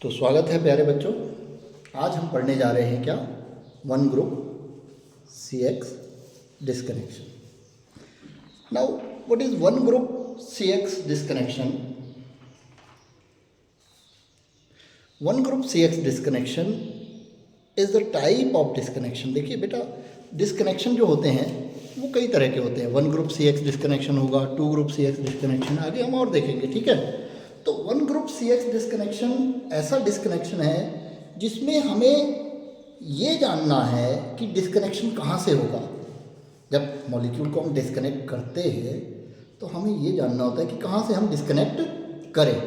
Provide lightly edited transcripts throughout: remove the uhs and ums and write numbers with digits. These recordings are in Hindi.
तो स्वागत है प्यारे बच्चों। आज हम पढ़ने जा रहे हैं क्या, one group CX disconnection. Now what is one group CX disconnection? One group CX disconnection is the type of disconnection. देखिए बेटा, डिस्कनेक्शन जो होते हैं वो कई तरह के होते हैं। वन ग्रुप CX डिस्कनेक्शन होगा, टू ग्रुप CX डिस्कनेक्शन, आगे हम और देखेंगे, ठीक है। तो वन ग्रुप CX डिस्कनेक्शन ऐसा डिस्कनेक्शन है जिसमें हमें ये जानना है कि डिस्कनेक्शन कहाँ से होगा। जब मॉलिक्यूल को हम डिस्कनेक्ट करते हैं तो हमें ये जानना होता है कि कहाँ से हम डिस्कनेक्ट करें।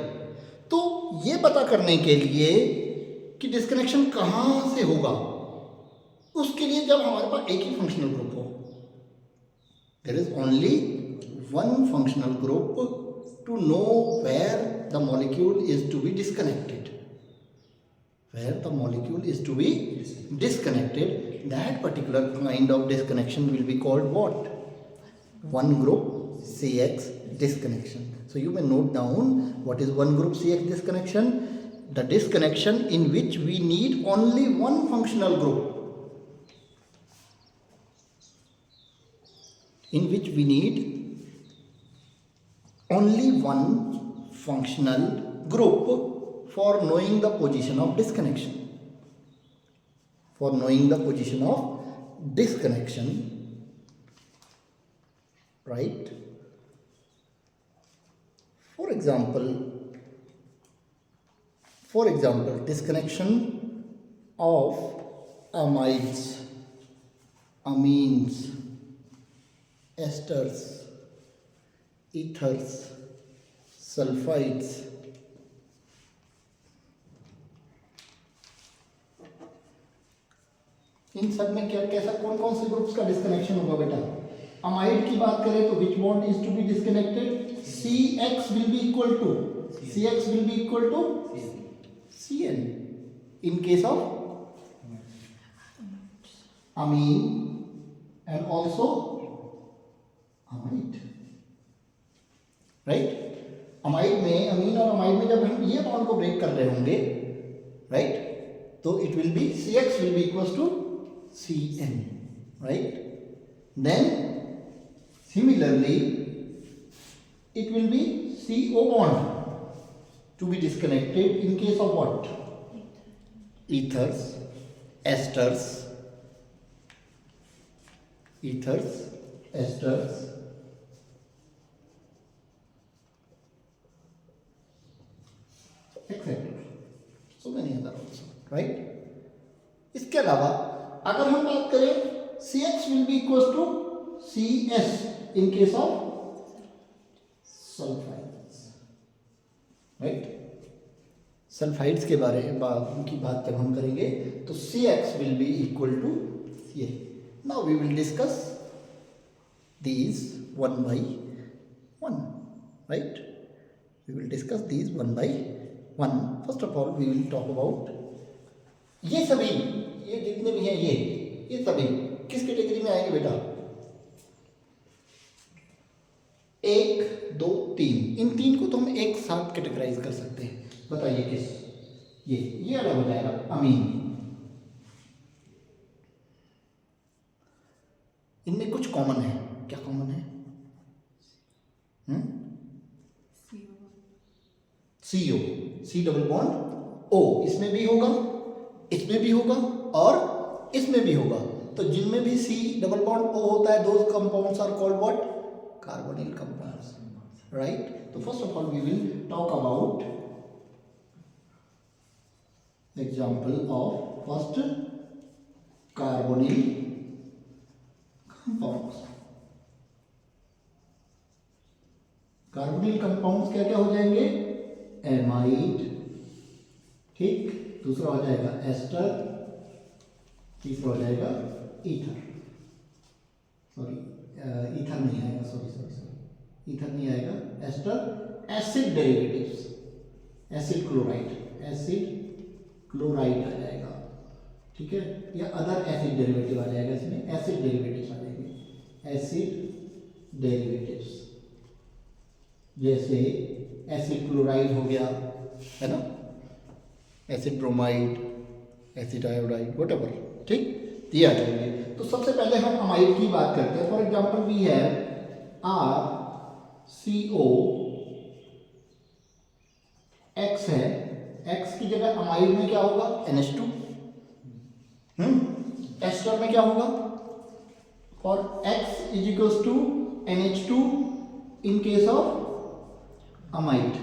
तो ये पता करने के लिए कि डिस्कनेक्शन कहाँ से होगा, उसके लिए जब हमारे पास एक ही फंक्शनल ग्रुप हो, there is only one functional group to know where the molecule is to be disconnected. Where the molecule is to be disconnected, that particular kind of disconnection will be called what? One group CX disconnection. So you may note down what is one group CX disconnection. The disconnection in which we need only one functional group. In which we need only one functional group for knowing the position of disconnection. For knowing the position of disconnection, right? For example, disconnection of amides, amines, esters, ethers, sulfides, इन सब में क्या कैसा कौन कौन से ग्रुप्स का डिस्कनेक्शन होगा बेटा? अमाइड की बात करें तो which bond is to be disconnected? CX will be equal to CN in case of amine and also amide, right. Amide में, अमीन और अमाइड में जब हम ये बॉन्ड को ब्रेक कर रहे होंगे, राइट, तो it will be CX will be equal to CN, right. Then similarly it will be CO bond to be disconnected in case of what? ethers, esters, etc. So many other also, right? इसके अलावा अगर हम बात करें CX will be equals to CS in case of sulfides, right? Sulphides के बारे में उनकी बात जब हम करेंगे तो CX will be equal to CA. Now we will discuss these one by one, right? We will discuss these one by one. First of all, we will talk about ये सभी, ये जितने भी हैं ये सभी किस कैटेगरी में आएंगे बेटा? 1, 2, 3, इन तीन को तो हम एक साथ कैटेगराइज कर सकते हैं। बताइए किस? ये अलग हो जाएगा अमीन। इनमें कुछ कॉमन है, क्या कॉमन है? CO, C double bond O, इसमें भी होगा, इसमें भी होगा और इसमें भी होगा। तो जिनमें भी C डबल बॉन्ड O होता है, those compounds are called what? Carbonyl compounds, right. तो first of all we will talk about example of first carbonyl compounds. Carbonyl compounds क्या क्या हो जाएंगे? एमाइड, ठीक, दूसरा हो जाएगा एस्टर, तीसरा हो जाएगा ईथर, सॉरी ईथर नहीं आएगा, सॉरी ईथर नहीं आएगा, ester. Acid derivatives, acid chloride आ जाएगा, ठीक है, या अदर एसिड डेरिवेटिव आ जाएगा, इसमें एसिड डेरिवेटिव्स आ जाएंगे। एसिड डेरिवेटिव्स जैसे एसिड क्लोराइड हो गया, है ना, acid bromide, acid iodide, whatever, ठीक, ये आ जाएंगे। तो सबसे पहले हम अमाइड की बात करते हैं। For example we have RCOX है, X की जगह अमाइड में क्या होगा, NH2। एस्टर में क्या होगा, और X is equals to NH2 in case of amide,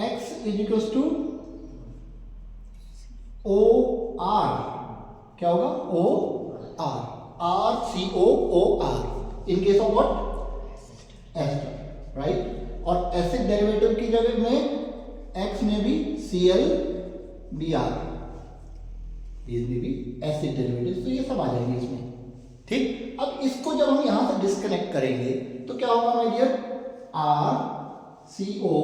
X is equals to OR, क्या होगा, OR, RCOOR in case of what, ester, right. और एसिड डेरिवेटिव की जगह में X में भी ClBr, इसमें भी एसिड डेरिवेटिव, तो ये सब आ जाएंगे इसमें, ठीक। अब इसको जब हम यहां से डिस्कनेक्ट करेंगे तो क्या होगा माय डियर, RCO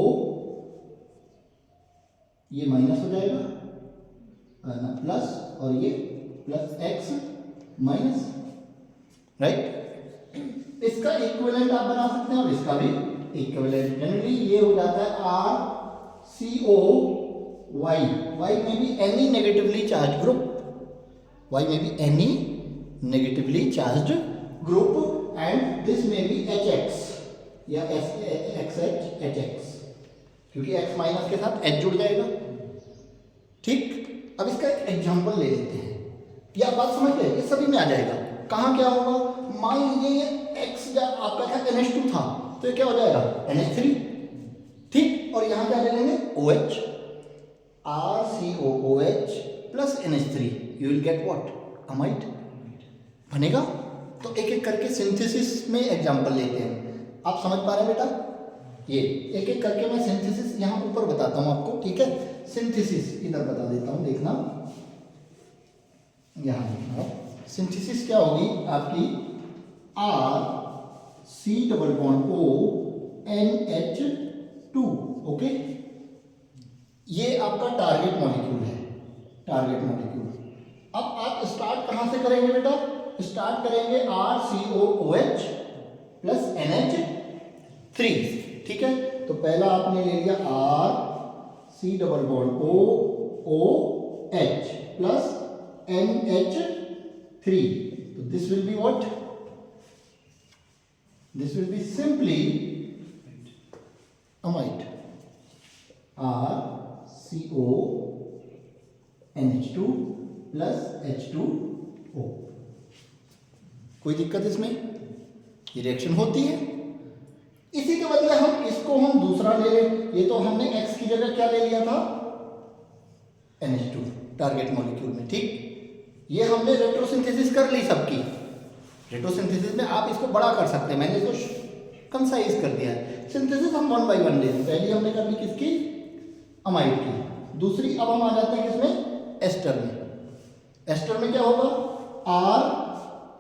ये माइनस हो जाएगा ना, प्लस, और ये प्लस X माइनस, राइट। इसका इक्विवेलेंट आप बना सकते हैं और इसका भी इक्विवेलेंट, जनरली ये हो जाता है RCOY, Y में भी any negatively charge group, Y में भी any negatively charged group, and this में भी HX या HX, क्योंकि X माइनस के साथ H जुड़ जाएगा, ठीक। अब इसका एक एग्जांपल ले लेते हैं, या बात समझ गए, ये सभी में आ जाएगा। कहाँ क्या होगा, मान लीजिए ये X आपका था NH2 था, तो ये क्या हो जाएगा, NH3, ठीक। और यहाँ क्या ले लेंगे, OH, RCOOH plus NH3, you will get what, amide बनेगा। तो एक एक करके सिंथेसिस में एग्जांपल लेते हैं। आप समझ पा रहे हैं बेटा, ये एक एक करके मैं सिंथेसिस यहाँ ऊपर बताता हूँ आपको, ठीक है। सिंथेसिस इधर बता देता हूँ, देखना यहाँ देखना, सिंथेसिस क्या होगी आपकी, RC≡ONH2, ओके। ये आपका टारगेट मॉलिक्यूल है, टारगेट मॉलिक्यूल। अब आप स्टार्ट कहाँ से करेंगे बेटा, स्टार्ट करेंगे RCOOH प्लस NH3, ठीक है। तो पहला आपने ले लिया RC≡OOH प्लस NH3, तो this will be what, this will be simply amide, RCONH2 plus H2O। कोई दिक्कत इसमें, ये रिएक्शन होती है। इसी के बदले हम इसको हम दूसरा ले लें, ये तो हमने X की जगह क्या ले लिया था, NH2 टारगेट मॉलिक्यूल में, ठीक। ये हमने रेट्रोसिंथेसिस कर ली सबकी। रेट्रोसिंथेसिस में आप इसको बड़ा कर सकते हैं, मैंने इसको कंसाइज कर दिया है। सिंथेसिस हम 1 बाय 1 ले लें। पहली हमने कर ली किसकी, अमाइड की, दूसरी अब हम आ जाते हैं किसमें, एस्टर में। एस्टर में क्या होगा,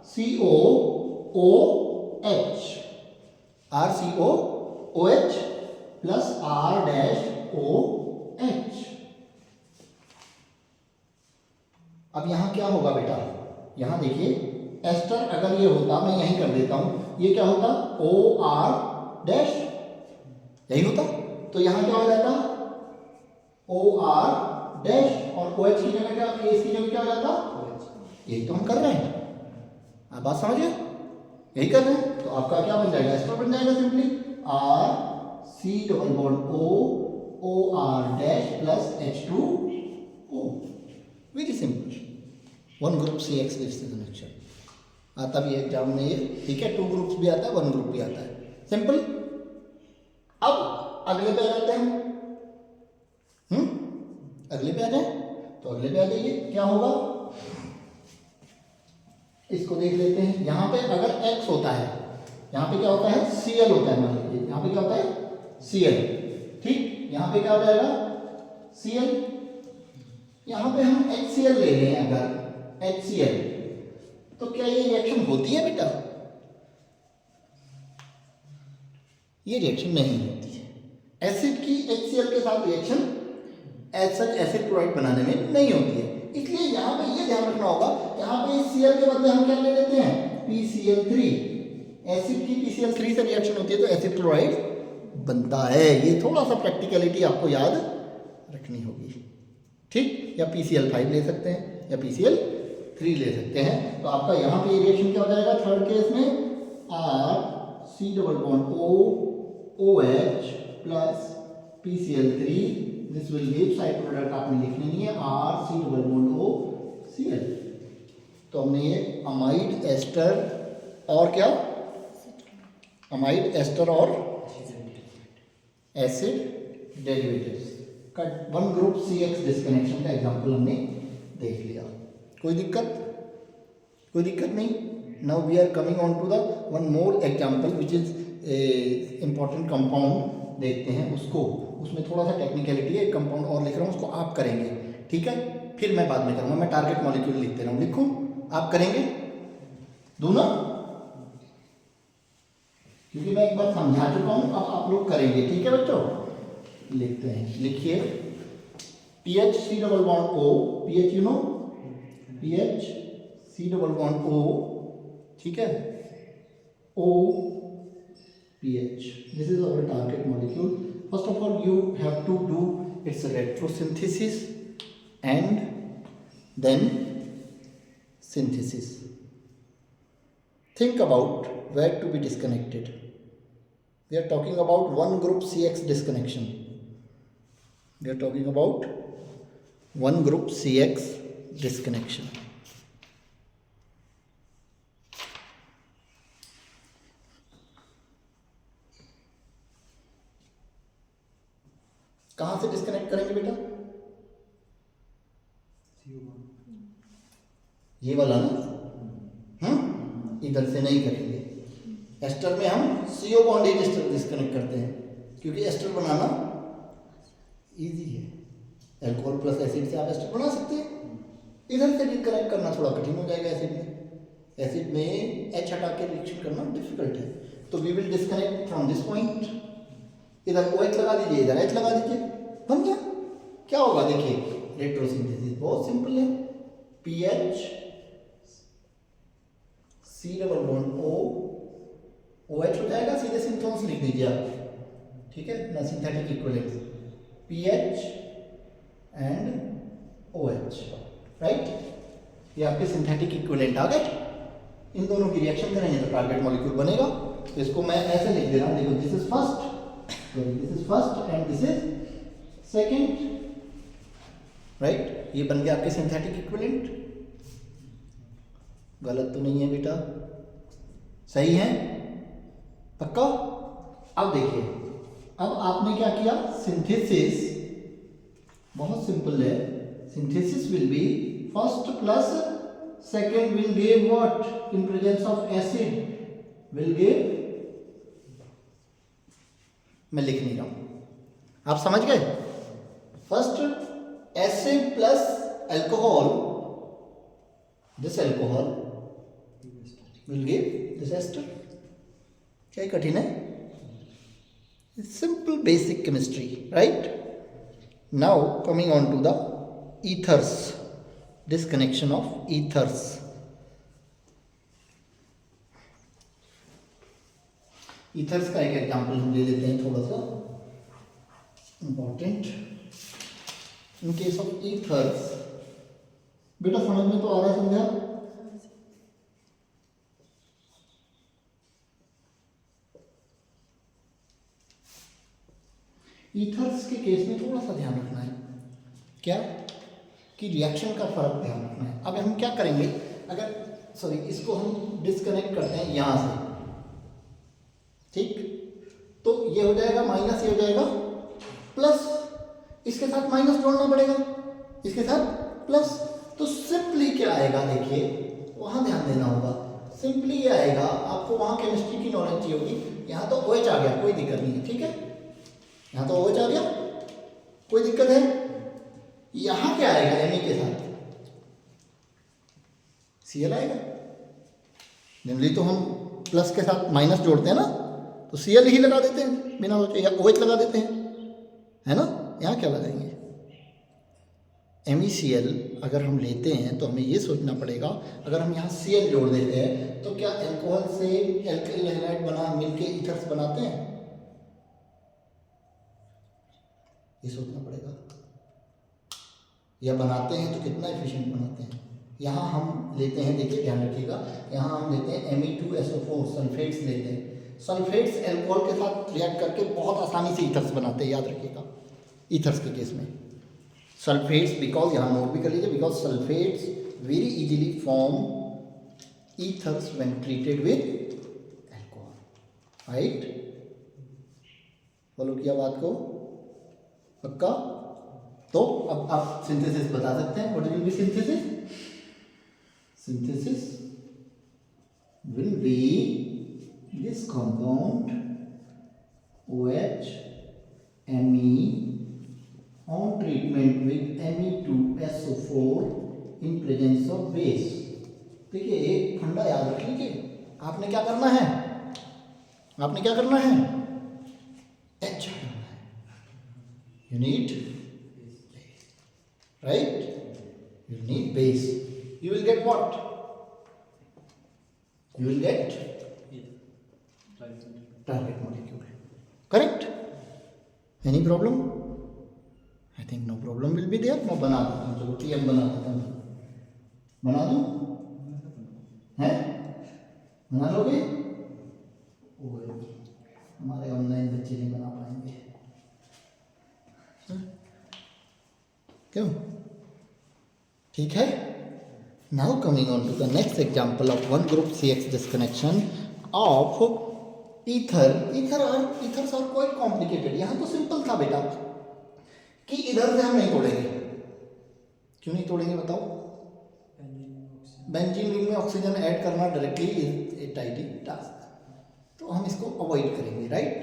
RCOOH प्लस R-OH। अब यहां क्या होगा बेटा, यहां देखिए, एस्टर अगर ये होता, मैं यहीं कर देता हूं, ये क्या होता, OR डैश, यही होता। तो यहां क्या हो जाता, OR डैश, और OH की जगह क्या, इसकी जगह क्या हो जाता, यही तो हम कर रहे हैं। आप बात समझिए, यही कर रहे हैं। तो आपका क्या बन जाएगा, एस्टर बन जाएगा simply RC≡OR dash plus H2O। Very simple, 1 group CX disconnection आता भी है एग्जाम में ये, ठीक है। 2 ग्रुप्स भी आता है, 1 ग्रुप भी आता है, सिंपल। अब अगले पे आ जाते हैं, अगले पे आ जाए, तो अगले पे आ जाइए, क्या होगा, इसको देख लेते हैं। यहां पे अगर X होता है, यहां पे क्या होता है, Cl होता है, मान लीजिए यहां पे क्या होता है, Cl, ठीक। यहां पे क्या हो जाएगा, Cl, यहां पे हम HCl ले रहे हैं, अगर HCl, तो क्या ये रिएक्शन होती है बेटा, ये रिएक्शन नहीं होती है। एसिड की HCl के साथ reaction as such acid chloride बनाने में नहीं होती है। इसलिए यहाँ पे ये ध्यान रखना होगा, यहाँ पे Cl के बदले हम क्या ले लेते हैं, PCl3। एसिड की PCl3 से रिएक्शन होती है तो एसिड क्लोराइड बनता है। ये थोड़ा सा प्रैक्टिकलिटी आपको याद रखनी होगी। ठीक, या PCl5 ले सकते हैं या PCl3 ले सकते हैं। तो आपका यहाँ पे रिएक्शन क्या हो जाएगा थर्ड केस में, RC double bond O OH plus PCl3, this will give side product आपने लिखने नहीं है RC double bond O Cl। तो हमने ये अमाइड एस्टर और क्या, अमाइड एस्टर और एसिड डेरिवेटिव्स का वन ग्रुप CX डिस्कनेक्शन का एग्जांपल हमने देख लिया। कोई दिक्कत, कोई दिक्कत नहीं। Now we are coming on to the one more example which is important compound देखते हैं उसको, उसमें थोड़ा सा टेक्निकलिटी है, एक कंपाउंड और लिख रहा हूँ उसको आप करेंगे, ठीक है, फिर मैं बाद में करूँगा। मैं टारगेट मॉलिक्यूल लिखते रहूँ, लिखूँ आप करेंगे दूना, क्योंकि मैं एक बार समझा चुका हूं, अब आप लोग करेंगे, ठीक है बच्चों। लिखते हैं, लिखिए PHC double bond O, PH you know, PHC double bond O, ठीक है, OPH, this is our target molecule. First of all you have to do its retrosynthesis and then synthesis. Think about where to be disconnected. We are talking about one group CX disconnection. We are talking about one group CX disconnection. कहाँ से डिस्कनेक्ट करेंगे बेटा? ये वाला ना, इधर से नहीं करेंगे। एस्टर में हम CO बॉन्ड ही डिस्कनेक्ट करते हैं, क्योंकि एस्टर बनाना इजी है। अल्कोहल प्लस एसिड से आप एस्टर बना सकते हैं। इधर से डिस्कनेक्ट करना थोड़ा कठिन हो जाएगा एसिड में। एसिड में H हटा के रिएक्शन करना डिफिकल्ट है। तो we will disconnect from this point. इधर OH लगा दीजिए, इधर H लगा दीजिए, बन गया। क्या होगा देखिए, रेट्रोसिंथेसिस बहुत सिंपल है। PH C double bond O OH हो जाएगा, सीधे सिंथोन्स लिख दीजिए आप, ठीक है ना, synthetic equivalence PH and OH, right. ये आपके सिंथेटिक इक्विवेलेंट आ गए। इन दोनों की रिएक्शन करेंगे तो टारगेट मॉलिक्यूल बनेगा। तो इसको मैं ऐसे लिख दे रहा हूँ, देखो this is first and this is second, right. ये बन गया आपके सिंथेटिक इक्विवेलेंट। गलत तो नहीं है बेटा, सही है, पक्का। अब देखिए, अब आपने क्या किया, सिंथेसिस बहुत सिंपल है। Synthesis will be first plus second will give what, in presence of acid will give, मैं लिख नहीं रहा हूं, आप समझ गए। First acid plus alcohol, this alcohol will give this ester। क्या कठिन है, simple basic chemistry, right? Now coming on to the ethers, disconnection of ethers। ethers का एक एग्जांपल हम ले लेते हैं, थोड़ा सा important। in case of ethers, बेटा समझ में तो आ रहा है, समझा? ईथर्स के केस में थोड़ा सा ध्यान रखना है, क्या कि रिएक्शन का फर्क ध्यान रखना है। अब हम क्या करेंगे, अगर सॉरी इसको हम डिस्कनेक्ट करते हैं यहाँ से, ठीक, तो ये हो जाएगा माइनस, ये हो जाएगा प्लस, इसके साथ माइनस जोड़ना पड़ेगा, इसके साथ प्लस। तो सिंपली क्या आएगा, देखिए वहाँ ध्यान देना होगा। सिंपली ये आएगा, आपको वहाँ केमिस्ट्री की नॉलेज चाहिए होगी। यहाँ तो OH आ गया, कोई दिक्कत नहीं है, ठीक है, यहाँ तो OH आ गया, कोई दिक्कत है। यहाँ क्या आएगा, Me के साथ Cl आएगा। जनरली तो हम प्लस के साथ माइनस जोड़ते हैं ना, तो Cl ही लगा देते हैं बिना सोचे, या OH लगा देते हैं, है ना। यहाँ क्या लगाएंगे, MeCl अगर हम लेते हैं तो हमें ये सोचना पड़ेगा, अगर हम यहाँ Cl जोड़ देते हैं तो क्या अल्कोहल से एल्किल हैलाइड बना मिलके ईथर्स बनाते हैं, ये सोचना पड़ेगा। या बनाते हैं तो कितना एफिशिएंट बनाते हैं। यहाँ हम लेते हैं, देखिए ध्यान रखिएगा, यहाँ हम लेते हैं Me2SO4 सल्फेट्स लेते हैं। सल्फेट्स एल्कोहल के साथ रिएक्ट करके बहुत आसानी से ईथर्स बनाते हैं, याद रखिएगा ईथर्स के केस में। सल्फेट्स, बिकॉज यहाँ नोट भी कर लीजिए, because sulphates very easily form ethers when treated with alcohol, right. Follow किया बात को, पक्का। तो अब आप सिंथेसिस बता सकते हैं, what will be synthesis? Synthesis will be this compound OH Me on treatment with Me2SO4 in presence of base। देखिए एक फंडा याद रख लीजिए, आपने क्या करना है, आपने क्या करना है, H हटाना है। You need right, you need base, you will get what? You will get target molecule. Correct? Any problem? I think no problem will be there. मैं बना देता हूँ, चलो TM बना देता हूँ, बना दूँ हैं, बना लोगे? हमारे ऑनलाइन बच्चे नहीं बना पाएंगे, क्यों? ठीक है। Now coming on to the next example of one group CX disconnection of ether. Ethers are quite complicated. यहाँ तो सिंपल था बेटा कि इधर से हम नहीं तोड़ेंगे। क्यों नहीं तोड़ेंगे बताओ? बेंजीन रिंग में ऑक्सीजन ऐड करना directly is a tidy task, तो हम इसको अवॉइड करेंगे, राइट।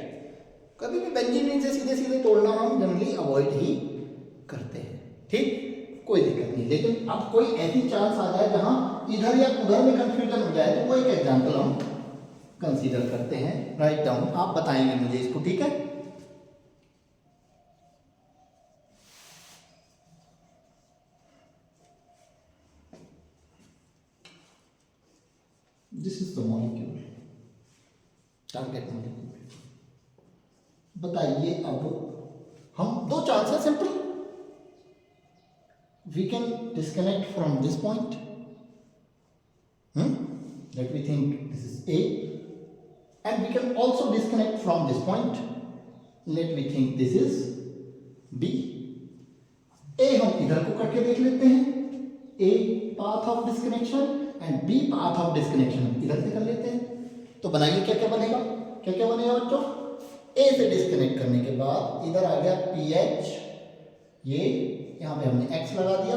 कभी भी बेंजीन रिंग से सीधे सीधे तोड़ना हम जनरली अवॉइड ही करते हैं, ठीक, कोई दिक्कत नहीं। लेकिन अब कोई ऐसी चांस आ जाए जहां इधर या उधर में कंफ्यूजन हो जाए, तो वो एक एग्जांपल हम कंसीडर करते हैं। राइट डाउन, आप बताएंगे मुझे इसको, ठीक है। This is the molecule, target molecule. बताइए अब हम दो चांस है simple, we can disconnect from this point, let me think this is A, and we can also disconnect from this point, let me think this is B। A हम इधर को करके देख लेते हैं, A path of disconnection and B path of disconnection इधर से कर लेते हैं। तो बनाइए क्या क्या बनेगा, क्या क्या बनेगा बच्चों। A से डिस्कनेक्ट करने के बाद इधर आ गया PH, ये यहाँ पे हमने X लगा दिया,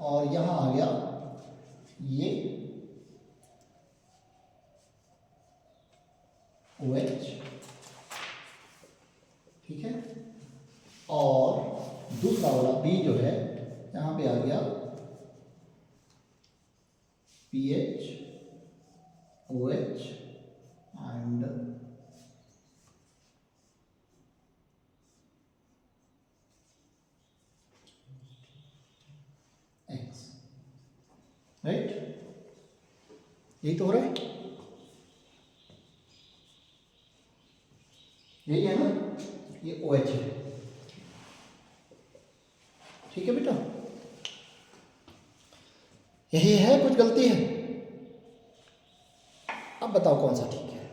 और यहाँ आ गया ये OH, ठीक है। और दूसरा वाला B जो है यहाँ पे आ गया PH OH एंड राइट, यही तो हो रहा है, यही है ना, ये OH है, ठीक है बेटा, यही है, कुछ गलती है? अब बताओ कौन सा ठीक है,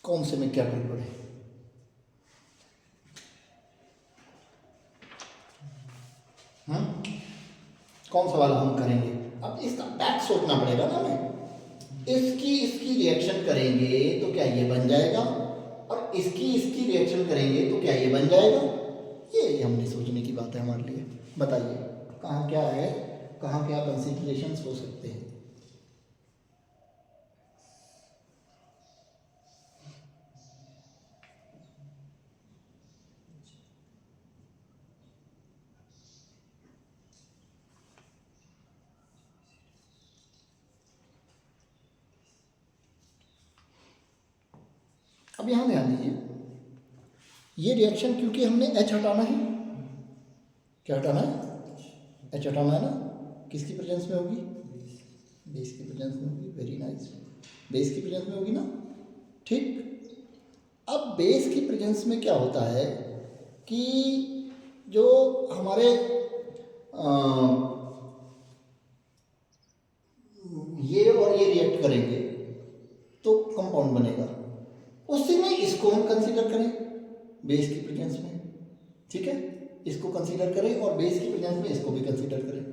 कौन से में क्या गड़बड़ है? कौन सा वाला हम करेंगे? अब इसका बैक सोचना पड़ेगा ना हमें। इसकी रिएक्शन करेंगे तो क्या ये बन जाएगा, और इसकी रिएक्शन करेंगे तो क्या ये बन जाएगा? ये हमने सोचने की बात है हमारे लिए। बताइए कहाँ क्या है, कहाँ क्या कंसिडरेशंस हो सकते हैं। अब यहाँ ध्यान दीजिए, ये रिएक्शन क्योंकि हमने H हटाना है, क्या हटाना है? H हटाना है ना, किसकी प्रेजेंस में होगी? बेस की प्रेजेंस में होगी। वेरी नाइस, बेस की प्रेजेंस में होगी ना, ठीक। अब बेस की प्रेजेंस में क्या होता है कि जो हमारे ये और ये रिएक्ट करेंगे तो कंपाउंड बनेगा, उसी में इसको हम कंसीडर करें बेस की प्रेजेंस में, ठीक है, इसको कंसीडर करें और बेस की प्रेजेंस में इसको भी कंसीडर करें,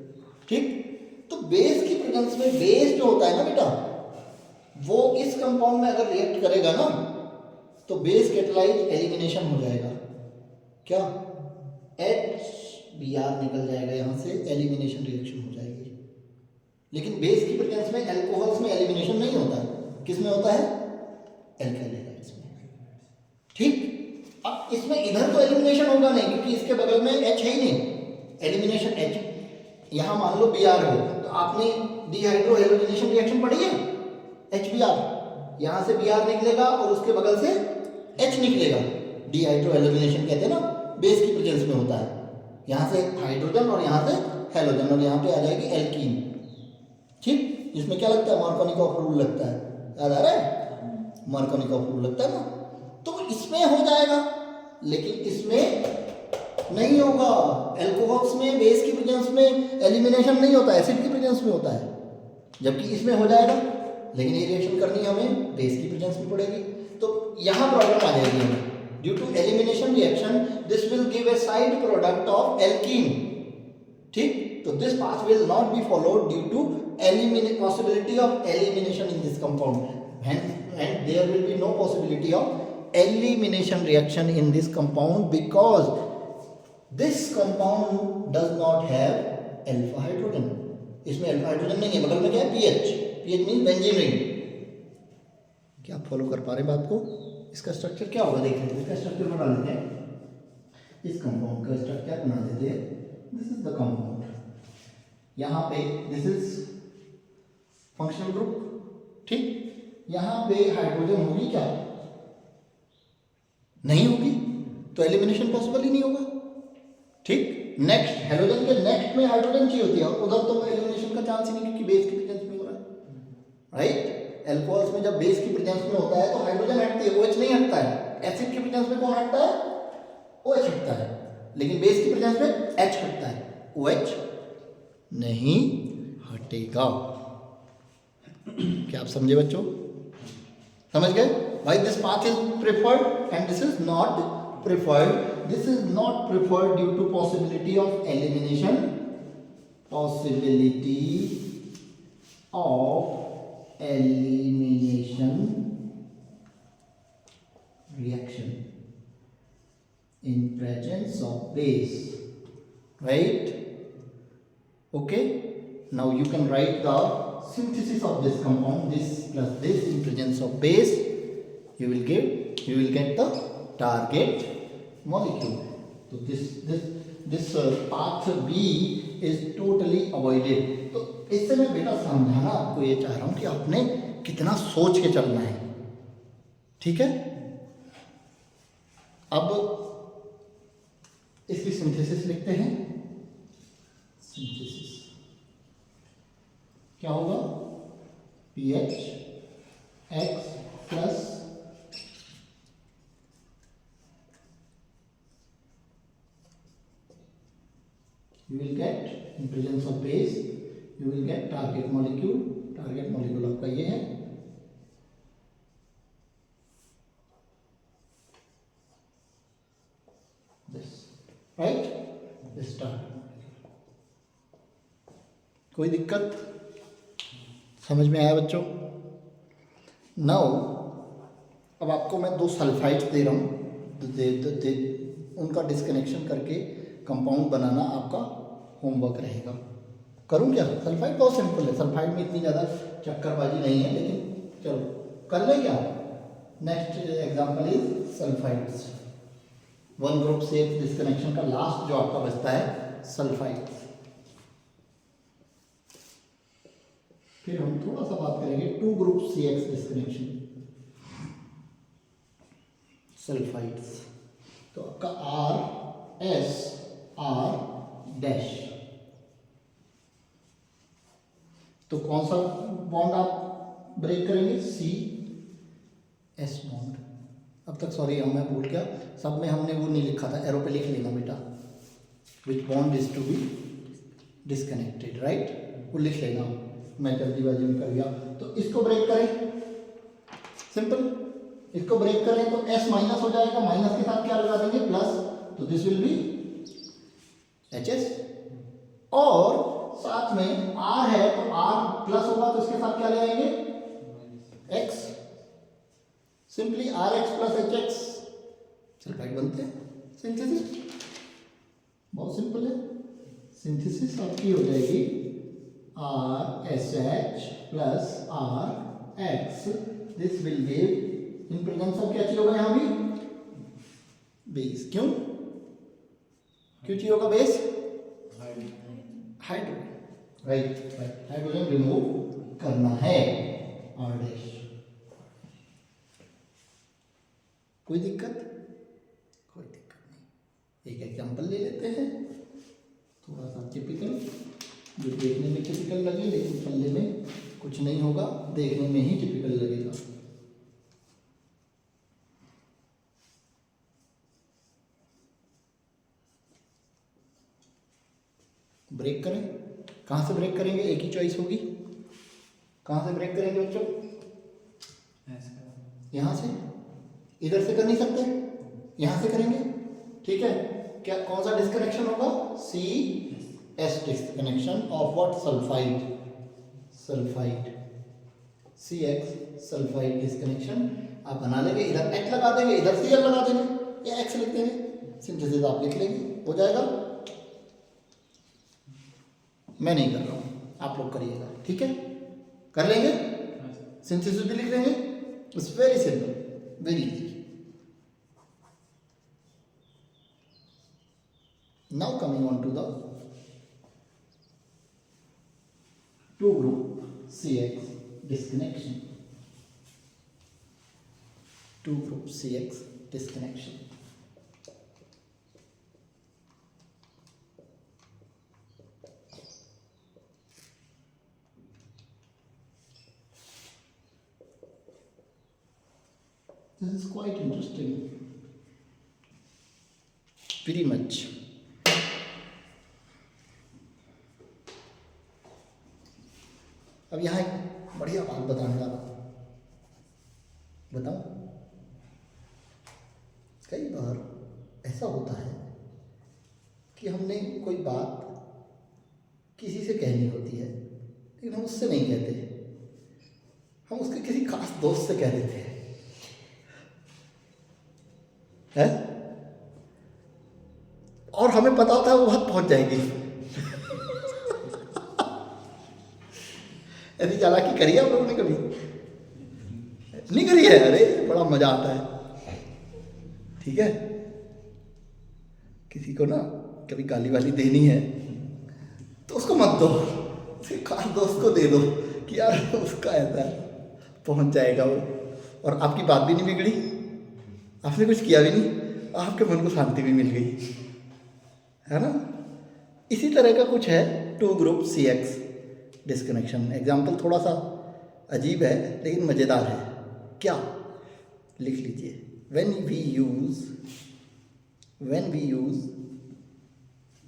ठीक। तो बेस की प्रेजेंस में बेस जो होता है ना बेटा, वो इस कंपाउंड में अगर रिएक्ट करेगा ना तो बेस कैटालाइज एलिमिनेशन हो जाएगा, क्या HBr निकल जाएगा यहाँ से, एलिमिनेशन रिएक्शन हो जाएगी। लेकिन बेस की प्रेजेंस में अल्कोहल्स में एलिमिनेशन नहीं होता है, किस में होता है, एल्काइल हैलाइड्स में, ठीक। अब इसमें इधर तो एलिमिनेशन होगा नहीं क्योंकि इसके बगल में H है ही नहीं, एलिमिनेशन H, यहाँ मान लो Br हो तो आपने डिहाइड्रो हेलोजिनेशन रिएक्शन पढ़ी है, HBr, यहाँ से Br निकलेगा और उसके बगल से H निकलेगा, डिहाइड्रो हेलोजिनेशन कहते हैं ना, बेस की प्रेजेंस में होता है, यहाँ से हाइड्रोजन और यहाँ से हेलोजन और यहाँ पे आ जाएगी एल्कीन, ठीक। इसमें क्या लगता है, मार्कोनिकॉफ रूल लगता है, याद आ रहा है, मार्कोनिकॉफ रूल लगता है ना, तो इसमें हो जाएगा लेकिन इसमें नहीं होगा। एल्कोहल्स में बेस की प्रेजेंस में एलिमिनेशन नहीं होता, एसिड की प्रेजेंस में होता है, जबकि इसमें हो जाएगा, लेकिन ये रिएक्शन करनी हमें बेस की प्रेजेंस में पड़ेगी, तो यहाँ प्रॉब्लम आ जाएगी हमें। Due to elimination reaction this will give a side product of alkene, ठीक। तो this path will not be followed due to possibility of elimination in this compound, and there will be no possibility of elimination reaction in this compound because this compound does not have alpha hydrogen, इसमें अल्फा हाइड्रोजन नहीं है, बगल में क्या है, पीएच मीन बेंजीन रिंग। क्या आप फॉलो कर पा रहे हैं बात को? इसका स्ट्रक्चर क्या होगा, देखिए इसका स्ट्रक्चर बना लेते हैं, इस कंपाउंड का स्ट्रक्चर बना देते हैं, दिस इज द कंपाउंड, यहाँ पे दिस इज फंक्शनल ग्रुप, ठीक। यहाँ पे हाइड्रोजन होगी क्या, नहीं होगी, तो एलिमिनेशन पॉसिबल ही नहीं होगा, ठीक। नेक्स्ट हेलोजन के नेक्स्ट में हाइड्रोजन चाहिए होती है, उधर तो एलिमिनेशन का चांस ही नहीं क्योंकि बेस की प्रेजेंस में हो रहा है, राइट। एल्कोहल्स में जब बेस की प्रेजेंस में होता है तो हाइड्रोजन हटती है, OH नहीं हटता है। एसिड की प्रेजेंस में कौन हटता है, OH हटता है, लेकिन बेस की प्रेजेंस में H हटता है, OH नहीं हटेगा। क्या आप समझे बच्चों, समझ गए? Why this path is preferred and this is not preferred, this is not preferred due to possibility of elimination, possibility of elimination reaction in presence of base, right? Okay, now you can write the synthesis of this compound, this plus this in presence of base, you will get the target molecule. So this path B is totally avoided. तो इससे मैं बेटा समझाना आपको ये चाह रहा हूँ कि आपने कितना सोच के चलना है, ठीक है। अब इसकी सिंथेसिस लिखते हैं, सिंथेसिस क्या होगा, PH X plus you will get in presence of base you will get target molecule आपका ये है, this right, this target molecule। कोई दिक्कत समझ में आया बच्चों? नाउ अब आपको मैं 2 सल्फाइड्स दे रहा हूँ, उनका डिस्कनेक्शन करके कंपाउंड बनाना आपका होमवर्क रहेगा। करूँ क्या? सल्फाइड बहुत सिंपल है, सल्फाइड में इतनी ज़्यादा चक्करबाजी नहीं है, लेकिन चलो कर लें क्या। Next example is sulphides, 1 group CH disconnection का लास्ट जो आपका बचता है सल्फाइड्स। फिर हम थोड़ा सा बात करेंगे 2 ग्रुप CH डिस्कनेक्शन, सल्फाइड्स। तो आपका RS तो कौन सा बॉन्ड आप ब्रेक करेंगे, CS बॉन्ड। अब अब तक सॉरी मैं भूल गया, सब में हमने वो नहीं लिखा था, एरो पे लिख लेना बेटा, which bond is to be disconnected, right, वो लिख लेना, मैं जल्दीबाजी में कर गया। तो इसको ब्रेक करें, सिंपल, इसको ब्रेक करें तो S माइनस हो जाएगा, माइनस के साथ क्या लगा देंगे प्लस, तो दिस विल बी HS, और साथ में R है तो R प्लस होगा तो इसके साथ क्या ले आएंगे X, simply RX plus HX sulphide बनते हैं। सिंथेसिस बहुत सिंपल है, सिंथेसिस आपकी हो जाएगी RSH plus RX, this will give in presence of क्या चाहिए होगा यहाँ भी बेस, क्यों चाहिए होगा base, hydrogen, right, hydrogen remove करना है R डैश। कोई दिक्कत नहीं। एक एग्जांपल ले लेते हैं, थोड़ा सा टिपिकल, जो देखने में टिपिकल लगे लेकिन पल्ले में कुछ नहीं होगा, देखने में ही टिपिकल लगेगा। ब्रेक करें, कहाँ से ब्रेक करेंगे, एक ही चॉइस होगी, कहाँ से ब्रेक करेंगे बच्चों, यहाँ से, इधर से कर नहीं सकते, यहाँ से करेंगे, ठीक है। क्या कौन सा डिस्कनेक्शन होगा, CS disconnection of what, sulphide CX sulphide disconnection आप बना लेंगे, इधर H लगा देंगे, इधर Cl लगा देंगे, या X लिख देंगे, सिंथेसिस आप लिख लेंगे, हो जाएगा। मैं नहीं कर रहा हूँ, आप लोग करिएगा, ठीक है, कर लेंगे, सिंथेसिस भी लिख लेंगे, it's very simple, very easy. Now coming on to the two group CX disconnection. Two group CX disconnection. This is quite interesting, very much. अब यहाँ एक बढ़िया बात बताने वाला, बताऊं, कई बार ऐसा होता है कि हमने कोई बात किसी से कहनी होती है लेकिन हम उससे नहीं कहते, हम उसके किसी खास दोस्त से कह देते हैं, और हमें पता होता है वो बात पहुंच जाएगी। ऐसी चालाकी करी है आप लोगों ने कभी, नहीं करी है, अरे बड़ा मजा आता है, ठीक है। किसी को ना कभी गाली वाली देनी है तो उसको मत दो, उसके खास दोस्त को दे दो कि यार उसका ऐसा पहुंच जाएगा वो, और आपकी बात भी नहीं बिगड़ी, आपने कुछ किया भी नहीं, आपके मन को शांति भी मिल गई, है ना। इसी तरह का कुछ है two group CX disconnection. Example थोड़ा सा अजीब है लेकिन मज़ेदार है, क्या, लिख लीजिए, when we use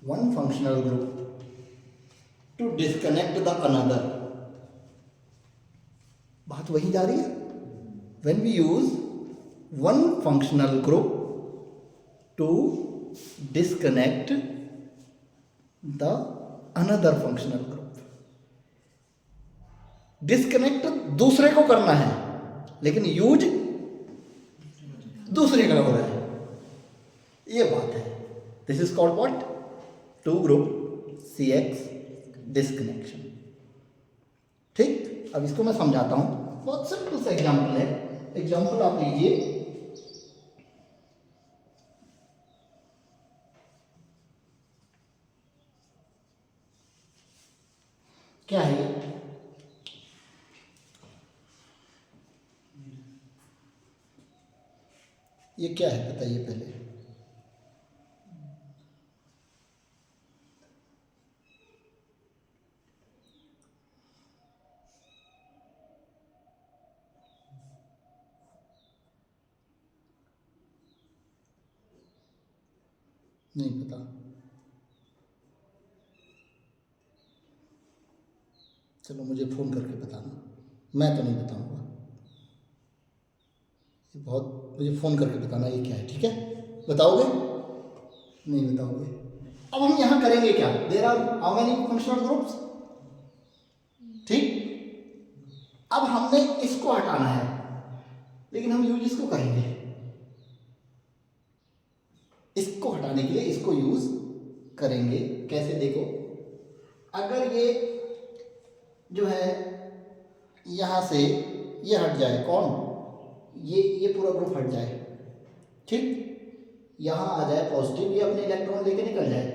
one functional group to disconnect the another, बात वही जा रही है, when we use one functional group to disconnect the another functional group, disconnect दूसरे को करना है लेकिन यूज दूसरे का हो रहा है, ये बात है। This is called what, two group CX disconnection, ठीक। अब इसको मैं समझाता हूं, बहुत सिंपल सा एग्जांपल है, एग्जांपल आप लीजिए, क्या है ये क्या है बताइए पहले, नहीं पता, चलो मुझे फ़ोन करके बताना, मैं तो नहीं बताऊंगा, ये बहुत, मुझे फ़ोन करके बताना ये क्या है, ठीक है? बताओगे? नहीं बताओगे। अब हम यहाँ करेंगे क्या? There are how many functional groups, ठीक? अब हमने इसको हटाना है, लेकिन हम यूज इसको करेंगे, इसको हटाने के लिए इसको यूज करेंगे। कैसे? देखो, अगर ये जो है यहां से ये हट जाए, कौन? ये पूरा ग्रुप हट जाए, ठीक? यहां आ जाए पॉजिटिव, ये अपने इलेक्ट्रॉन लेके निकल जाए,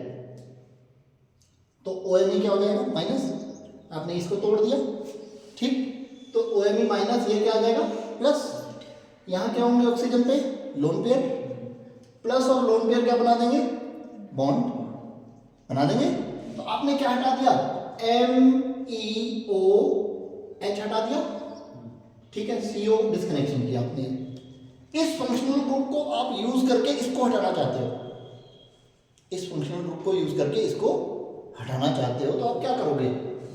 तो OMe क्या हो जाएगा? माइनस। आपने इसको तोड़ दिया, ठीक? तो OMe माइनस, ये क्या आ जाएगा? प्लस। यहां क्या होंगे ऑक्सीजन पे? Lone pair. प्लस और लोन पेयर क्या बना देंगे? बॉन्ड बना देंगे। तो आपने क्या हटा दिया? MEOH हटा दिया, ठीक है? CO डिस्कनेक्शन किया आपने। इस फंक्शनल ग्रुप को आप यूज करके इसको हटाना चाहते हो, इस फंक्शनल ग्रुप को यूज करके इसको हटाना चाहते हो, तो आप क्या करोगे?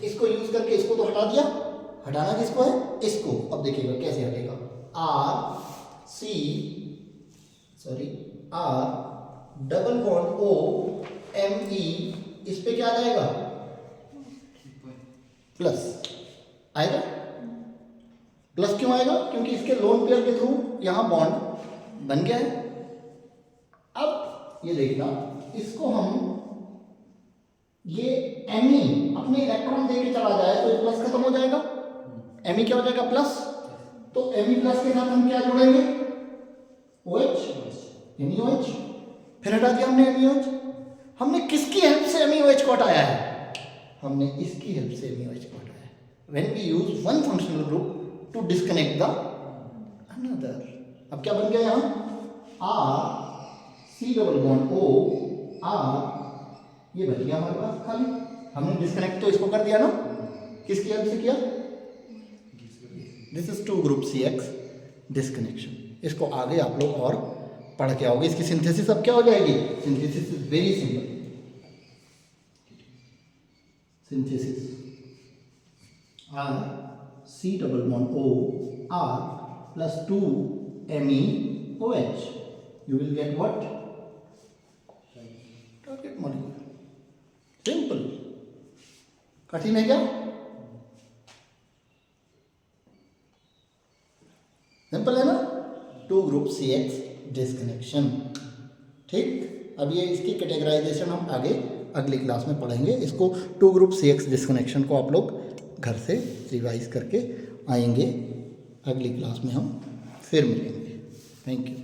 इसको यूज करके इसको तो हटा दिया, हटाना किसको है? इसको। अब देखिएगा कैसे हटेगा। R डबल बॉन्ड OMe, इस पे क्या आ जाएगा? प्लस आएगा। प्लस क्यों आएगा? क्योंकि इसके लोन पेयर के थ्रू यहां बॉन्ड बन गया है। अब ये देखना, इसको हम ये Me अपने इलेक्ट्रॉन देके चला जाए तो ये प्लस खत्म हो जाएगा, Me क्या हो जाएगा? प्लस। तो Me प्लस के साथ हम क्या जोड़ेंगे? OH, MEOH। फिर हटा दिया हमने MEOH। हमने किसकी हेल्प से MEOH को हटाया है? हमने इसकी हेल्प से MEOH को हटाया है। When we use one functional group to disconnect the another। अब क्या बन गया यहाँ? R C double bond O R, ये बच गया हमारे पास खाली। हमने डिस्कनेक्ट तो इसको कर दिया ना, किसकी हेल्प से किया? This is 2 group CX disconnection. इसको आगे आप लोग और पढ़ के आओगे। इसकी सिंथेसिस अब क्या हो जाएगी? Synthesis is very simple. Synthesis R C double bond O R plus 2 MEOH, you will get what? Target molecule। Simple. कठिन है क्या? सिंपल है ना? 2 ग्रुप CX डिस्कनेक्शन, ठीक? अब ये इसकी कैटेगराइजेशन हम आगे अगली क्लास में पढ़ेंगे। इसको 2 ग्रुप CX डिस्कनेक्शन को आप लोग घर से रिवाइज करके आएंगे। अगली क्लास में हम फिर मिलेंगे। Thank you.